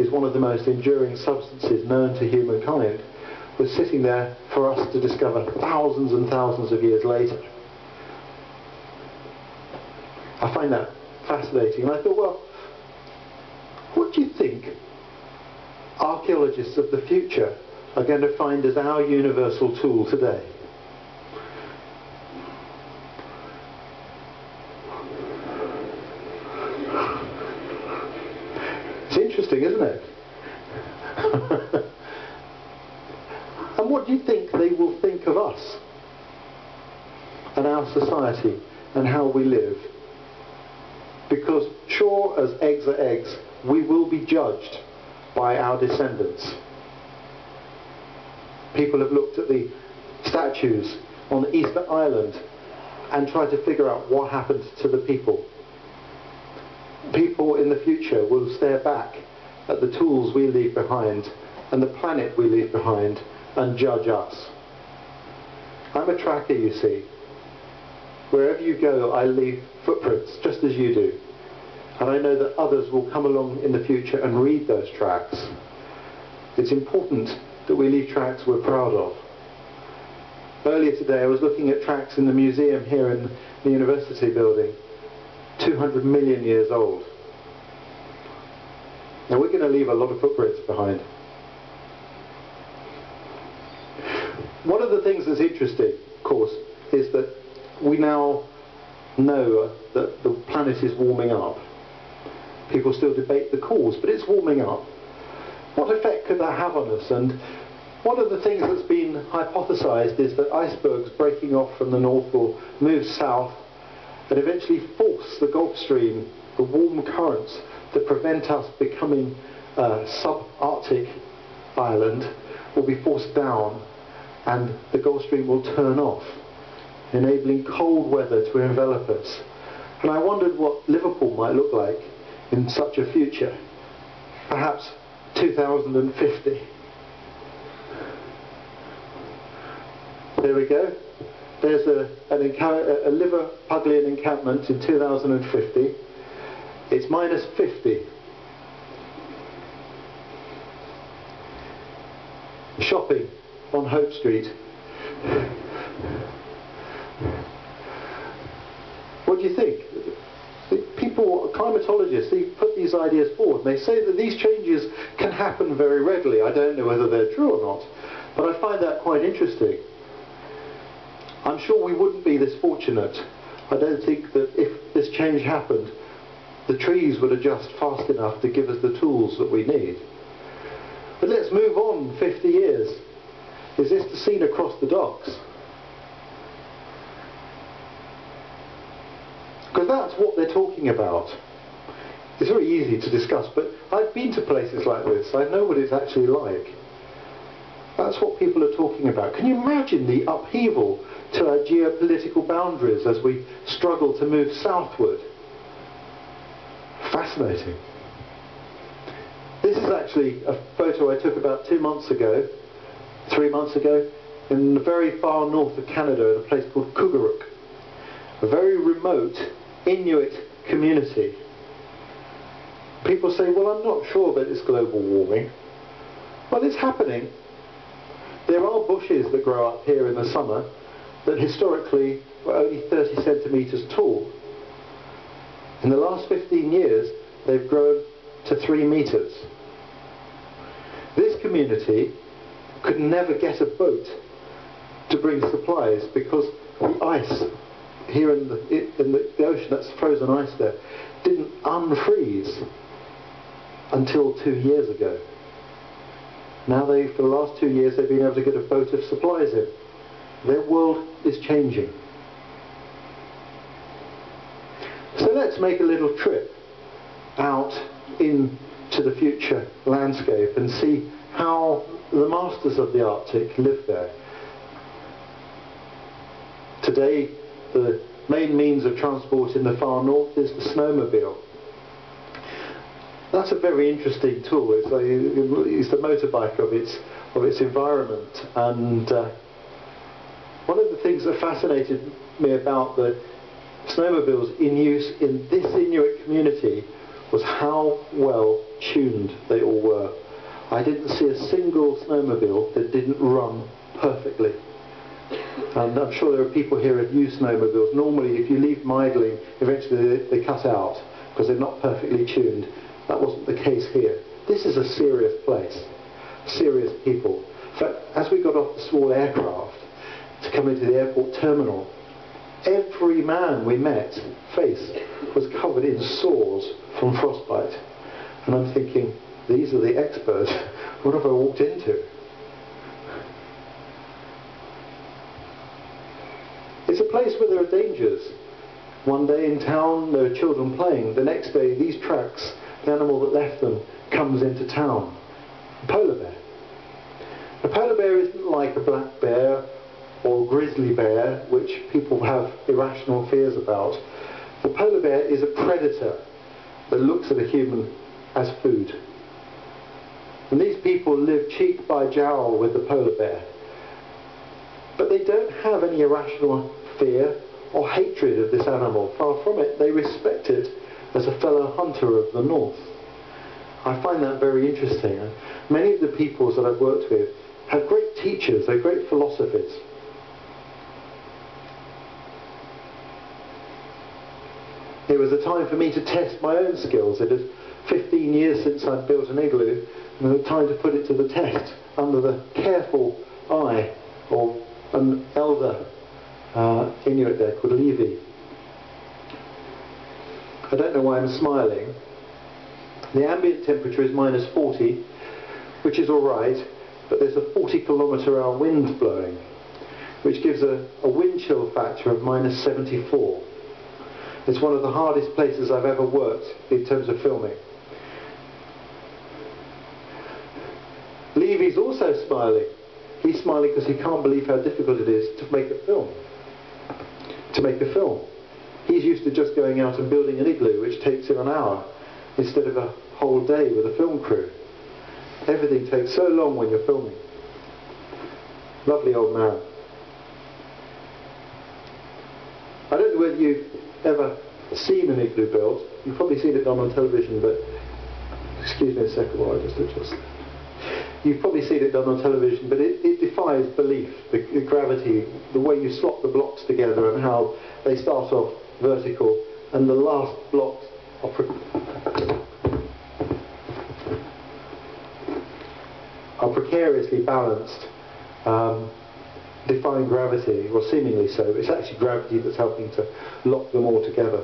is one of the most enduring substances known to humankind, was sitting there for us to discover thousands and thousands of years later. I find that fascinating, and I thought, well, what do you think archaeologists of the future are going to find as our universal tool today? It's interesting, isn't it? And what do you think they will think of us and our society and how we live? Because sure as eggs are eggs, we will be judged by our descendants. People have looked at the statues on the Easter Island and tried to figure out what happened to the people. People in the future will stare back at the tools we leave behind and the planet we leave behind and judge us. I'm a tracker, you see. Wherever you go, I leave footprints, just as you do. And I know that others will come along in the future and read those tracks. It's important that we leave tracks we're proud of. Earlier today I was looking at tracks in the museum here in the university building, 200 million years old. Now we're going to leave a lot of footprints behind. One of the things that's interesting, of course, is that we now know that the planet is warming up. People still debate the cause, but it's warming up. What effect could that have on us? And one of the things that's been hypothesized is that icebergs breaking off from the north will move south and eventually force the Gulf Stream, the warm currents that prevent us becoming a sub-Arctic island, will be forced down, and the Gulf Stream will turn off, enabling cold weather to envelop us. And I wondered what Liverpool might look like in such a future, perhaps 2050. There we go. There's a Liverpudlian encampment in 2050. It's minus 50. Shopping on Hope Street. What do you think? People, climatologists, they put these ideas forward. They say that these changes can happen very readily. I don't know whether they're true or not, but I find that quite interesting. I'm sure we wouldn't be this fortunate. I don't think that if this change happened, the trees would adjust fast enough to give us the tools that we need. But let's move on 50 years. Is this the scene across the docks? Because that's what they're talking about. It's very easy to discuss, but I've been to places like this. I know what it's actually like. That's what people are talking about. Can you imagine the upheaval to our geopolitical boundaries as we struggle to move southward? Fascinating. This is actually a photo I took about 2 months ago, 3 months ago, in the very far north of Canada, in a place called Kugaruk, a very remote Inuit community. People say, well, I'm not sure that it's global warming. Well, it's happening. There are bushes that grow up here in the summer that historically were only 30 centimetres tall. In the last 15 years, they've grown to 3 metres. This community could never get a boat to bring supplies because the ice here in the ocean, that's frozen ice there, didn't unfreeze until 2 years ago. Now for the last 2 years they've been able to get a boat of supplies in. Their world is changing. So let's make a little trip out into the future landscape and see how the masters of the Arctic live there. Today the main means of transport in the far north is the snowmobile. That's a very interesting tool. It's the motorbike of its environment. And one of the things that fascinated me about the snowmobiles in use in this Inuit community was how well tuned they all were. I didn't see a single snowmobile that didn't run perfectly. And I'm sure there are people here who've used snowmobiles. Normally, if you leave them idling, eventually they cut out because they're not perfectly tuned. That wasn't the case here. This is a serious place, serious people. In fact, as we got off the small aircraft to come into the airport terminal, every man we met, face, was covered in sores from frostbite. And I'm thinking, these are the experts. What have I walked into? It's a place where there are dangers. One day in town there are children playing. The next day these tracks, the animal that left them, comes into town. A polar bear. A polar bear isn't like a black bear or a grizzly bear, which people have irrational fears about. The polar bear is a predator that looks at a human as food. And these people live cheek by jowl with the polar bear. But they don't have any irrational fear or hatred of this animal. Far from it, they respect it as a fellow hunter of the north. I find that very interesting. Many of the peoples that I've worked with have great teachers, they're great philosophers. It was a time for me to test my own skills. It is 15 years since I'd built an igloo, and it was time to put it to the test under the careful eye of an elder Inuit there called Levi. I don't know why I'm smiling. The ambient temperature is -40, which is alright, but there's a 40-kilometre-hour wind blowing, which gives a wind chill factor of -74. It's one of the hardest places I've ever worked in terms of filming. Levy's also smiling. He's smiling because he can't believe how difficult it is to make a film. He's used to just going out and building an igloo, which takes him an hour, instead of a whole day with a film crew. Everything takes so long when you're filming. Lovely old man. I don't know whether you've ever seen an igloo built. You've probably seen it done on television, but excuse me a second while I just adjust. You've probably seen it done on television, but it defies belief. The gravity, the way you slot the blocks together, and how they start off vertical, and the last blocks are precariously balanced, defying gravity, or seemingly so. It's actually gravity that's helping to lock them all together.